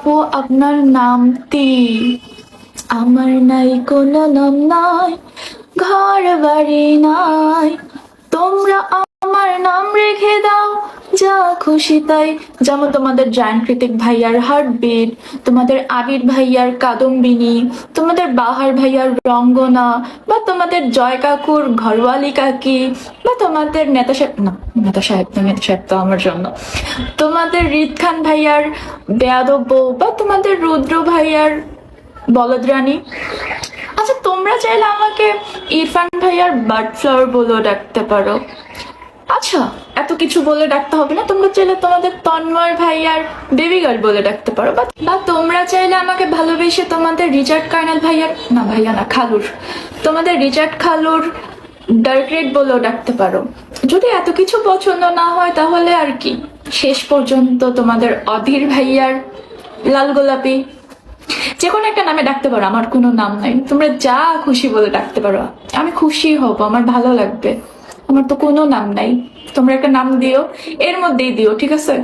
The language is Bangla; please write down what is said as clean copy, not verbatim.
আপু আপনার নামটি আমার নাই কোনো নাম নাই, ঘর বাড়ি নাই, তোমরা আমার নাম রেখে দাও যা খুশি তাই। যেমন তোমাদের জায়ান্ট কৃতিক ভাইয়ার হার্টবিট, তোমাদের আবির ভাইয়ার কাদম্বিনী, তোমাদের বাহার ভাইয়ার রঙ্গনা, বা তোমাদের জয় কাকুর ঘরওয়ালি কাকি, বা তোমাদের নেতা সাহেব না, নেতা সাহেব না, নেতা সাহেব তো আমার জন্য, তোমাদের রিদ খান ভাইয়ার বেয়াদব বউ, বা তোমাদের রুদ্র ভাইয়ার বলদ রানী। আচ্ছা তোমরা চাইলে আমাকে ইরফান ভাইয়ার বার্ড ফ্লাওয়ার বলেও ডাকতে পারো। আচ্ছা এত কিছু বলে ডাকতে হবে না, তোমরা চাইলে তোমাদের তন্ময় ভাইয়ার বেবি গার্ল বলে ডাকতে পারো, বা তোমরা চাইলে আমাকে ভালোবেসে তোমাদের রিচার্ড কার্নেল ভাইয়ার, না ভাইয়া না, খালুর, তোমাদের রিচার্ড খালুর ডার্ক রেড বলেও ডাকতে পারো। যদি এত কিছু পছন্দ না হয় তাহলে আর কি, শেষ পর্যন্ত তোমাদের অধীর ভাইয়ার লাল গোলাপি, যে কোনো একটা নামে ডাকতে পারো, আমার কোনো নাম নাই, তোমরা যা খুশি বলে ডাকতে পারো, আমি খুশি হব, আমার ভালো লাগবে, আমার তো কোনো নাম নাই, তোমরা একটা নাম দিও, এর মধ্যেই দিও, ঠিক আছে।